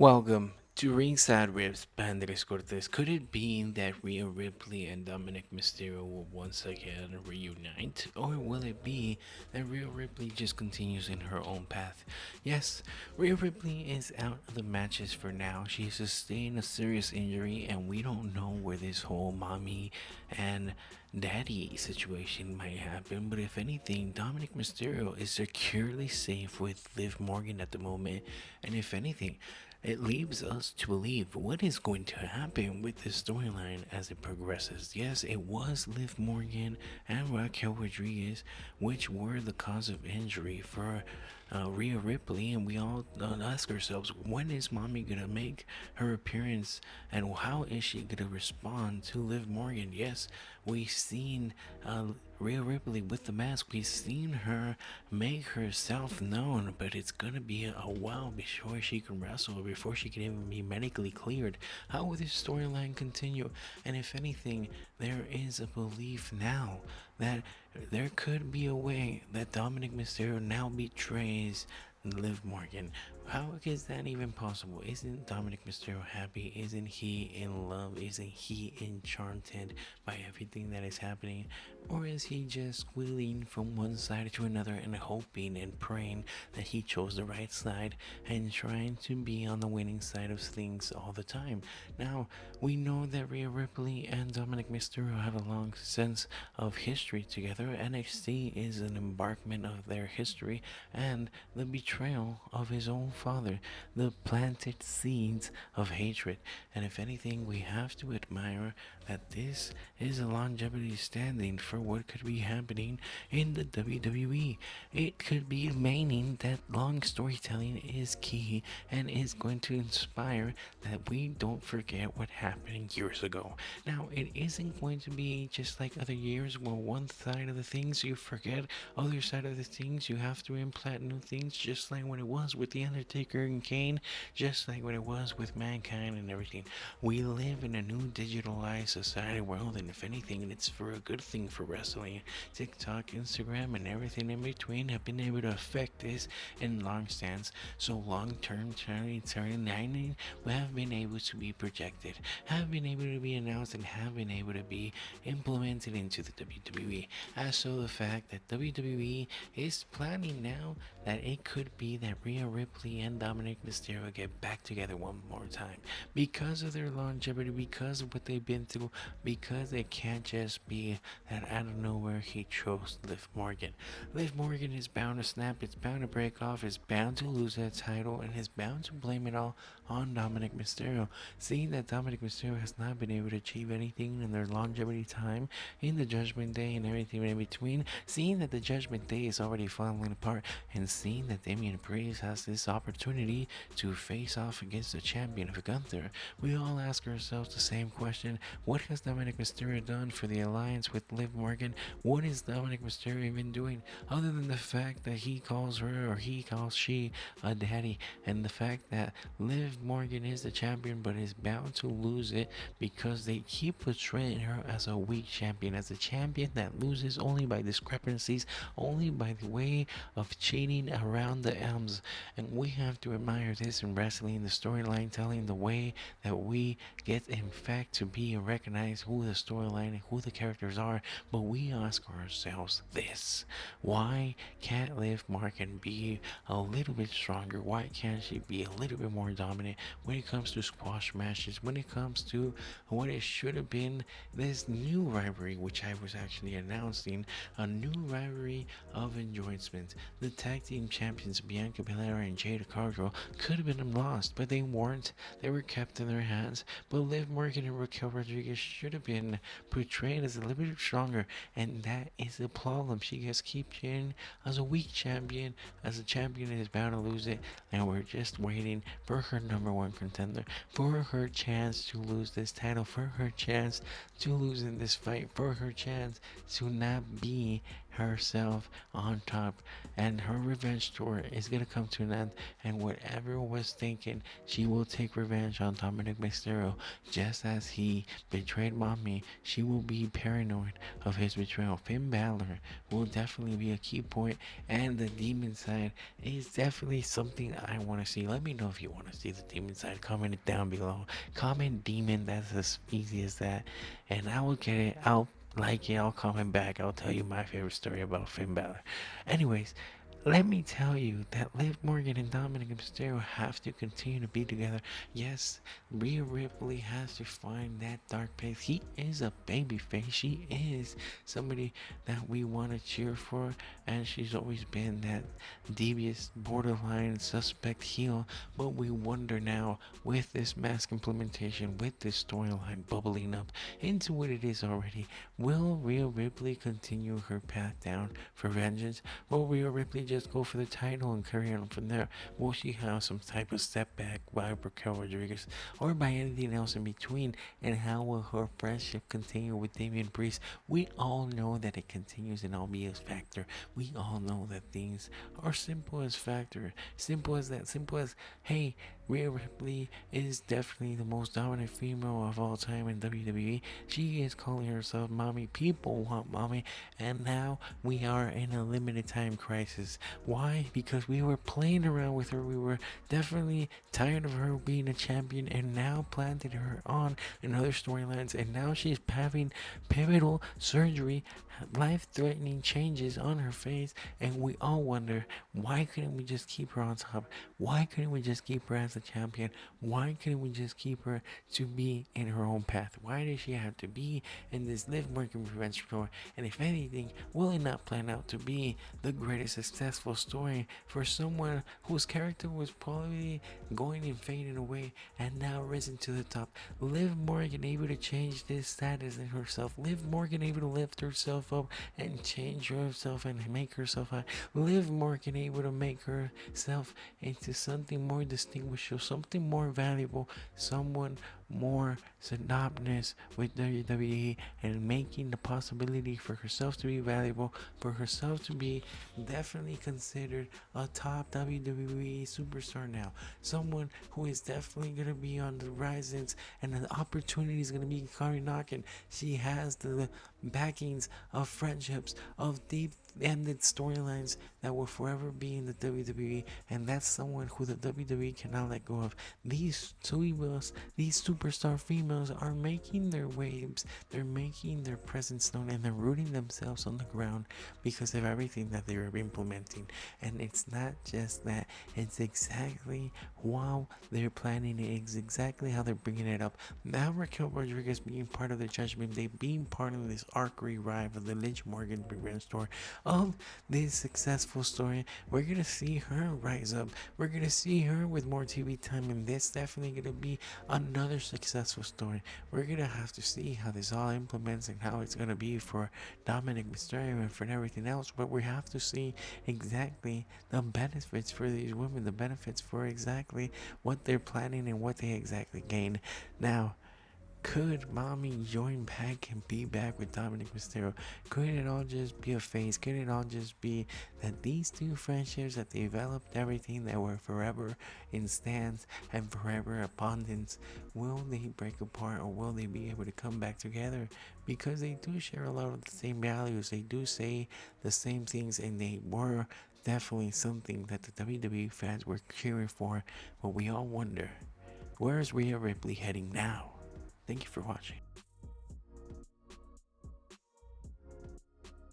Welcome to Ringside Riffs, Banderas Cortes. Could it be that Rhea Ripley and Dominic Mysterio will once again reunite? Or will it be that Rhea Ripley just continues in her own path? Yes, Rhea Ripley is out of the matches for now. She sustained a serious injury, and we don't know where this whole mommy and daddy situation might happen. But if anything, Dominic Mysterio is securely safe with Liv Morgan at the moment. And if anything, it leaves us to believe what is going to happen with this storyline as it progresses. Yes, it was Liv Morgan and Raquel Rodriguez, which were the cause of injury for Rhea Ripley, and we all ask ourselves, when is Mami gonna make her appearance, and how is she gonna respond to Liv Morgan? Yes, we've seen Rhea Ripley with the mask. We've seen her make herself known, but it's gonna be a while before she can wrestle, before she can even be medically cleared. How will this storyline continue? And if anything, there is a belief now that there could be a way that Dominic Mysterio now betrays Liv Morgan. How is that even possible? Isn't Dominic Mysterio happy? Isn't he in love? Isn't he enchanted by everything that is happening? Or is he just wheeling from one side to another and hoping and praying that he chose the right side and trying to be on the winning side of things all the time? Now, we know that Rhea Ripley and Dominic Mysterio have a long sense of history together. NXT is an embarkment of their history and the betrayal of his own father, the planted seeds of hatred. And if anything, we have to admire that this is a longevity standing for what could be happening in the WWE. It could be meaning that long storytelling is key and is going to inspire that we don't forget what happened years ago. Now, it isn't going to be just like other years where one side of the things you forget, other side of the things you have to implant new things, just like when it was with The Undertaker and Kane, just like when it was with Mankind and everything. We live in a new digitalized society world, and if anything, it's for a good thing for wrestling. TikTok, Instagram, and everything in between have been able to affect this in long stands. So long-term turning we have been able to be projected, have been able to be announced, and have been able to be implemented into the WWE. As so the fact that WWE is planning now that it could be that Rhea Ripley and Dominic Mysterio get back together one more time because of their longevity, because of what they've been through, because it can't just be that out of nowhere he chose Liv Morgan. Liv Morgan is bound to snap, it's bound to break off, is bound to lose that title, and is bound to blame it all on Dominic Mysterio. Seeing that Dominic Mysterio has not been able to achieve anything in their longevity time in the Judgment Day and everything in between, seeing that the Judgment Day is already falling apart, and seeing that Damian Priest has this opportunity to face off against the champion of Gunther, we all ask ourselves the same question: what has Dominic Mysterio done for the alliance with Liv Morgan? What is Dominic Mysterio even doing other than the fact that he calls her or he calls she a daddy, and the fact that Liv Morgan is the champion but is bound to lose it because they keep portraying her as a weak champion, as a champion that loses only by discrepancies, only by the way of cheating around the elms. And we have to admire this in wrestling, the storyline telling, the way that we get in fact to be and recognize who the storyline and who the characters are. But we ask ourselves this: why can't Liv Morgan be a little bit stronger? Why can't she be a little bit more dominant when it comes to squash matches, when it comes to what it should have been, this new rivalry which I was actually announcing, a new rivalry of enjoyment? The tag team champions Bianca Belair and Jade Cargill could have been lost, but they weren't. They were kept in their hands. But Liv Morgan and Raquel Rodriguez should have been portrayed as a little bit stronger, and that is the problem. She gets kept in as a weak champion, as a champion is bound to lose it, and we're just waiting for her number one contender, for her chance to lose this title, for her chance to lose in this fight, for her chance to not be herself on top, and her revenge tour is gonna come to an end. And what everyone was thinking, she will take revenge on Dominic Mysterio, just as he betrayed Mami. She will be paranoid of his betrayal. Finn Balor will definitely be a key point, and the demon side is definitely something I want to see. Let me know if you want to see the demon side. Comment it down below. Comment demon. That's as easy as that, and I will get it. I'll like it. I'll comment back. I'll tell you my favorite story about Finn Balor. Anyways, let me tell you that Liv Morgan and Dominic Mysterio have to continue to be together. Yes, Rhea Ripley has to find that dark place. He is a babyface. She is somebody that we want to cheer for, and she's always been that devious, borderline suspect heel. But we wonder now, with this mask implementation, with this storyline bubbling up into what it is already, will Rhea Ripley continue her path down for vengeance? Will Rhea Ripley just go for the title and carry on from there? Will she have some type of step back by Raquel Rodriguez or by anything else in between? And how will her friendship continue with Damian Priest? We all know that it continues in obvious factor. We all know that things are simple as factor. Simple as that. Simple as, hey, Rhea Ripley is definitely the most dominant female of all time in WWE. She is calling herself Mommy. People want Mommy. And now we are in a limited time crisis. Why? Because we were playing around with her. We were definitely tired of her being a champion, and now planted her on in other storylines. And now she's having pivotal surgery, life-threatening changes on her face. And we all wonder, why couldn't we just keep her on top? Why couldn't we just keep her as a champion? Why couldn't we just keep her to be in her own path? Why does she have to be in this Liv Morgan revenge tour? And if anything, will it not plan out to be the greatest successful story for someone whose character was probably going and fading away and now risen to the top? Liv Morgan able to change this status in herself. Liv Morgan able to lift herself up and change herself and make herself high. Liv Morgan able to make herself into something more distinguishable, something more valuable, someone more synonymous with WWE, and making the possibility for herself to be valuable, for herself to be definitely considered a top WWE superstar now. Someone who is definitely going to be on the rises, and the opportunity is going to be coming knocking. She has the backings of friendships, of deep ended storylines that will forever be in the WWE, and that's someone who the WWE cannot let go of. These females, these superstar females, are making their waves, they're making their presence known, and they're rooting themselves on the ground because of everything that they're implementing. And it's not just that, it's exactly how they're planning it, it's exactly how they're bringing it up. Now Raquel Rodriguez being part of the Judgment Day, being part of this arc revive of the Liv Morgan revenge story, of this successful story, we're gonna see her rise up. We're gonna see her with more TV time, and this definitely gonna be another successful story. We're gonna have to see how this all implements and how it's gonna be for Dominic Mysterio and for everything else. But we have to see exactly the benefits for these women, the benefits for exactly what they're planning and what they exactly gain. Now, could Mami join back and be back with Dominic Mysterio? Could it all just be a phase? Could it all just be that these two friendships that developed everything that were forever in stands and forever abundance, will they break apart, or will they be able to come back together? Because they do share a lot of the same values, they do say the same things, and they were definitely something that the WWE fans were cheering for. But we all wonder, where is Rhea Ripley heading now? Thank you for watching.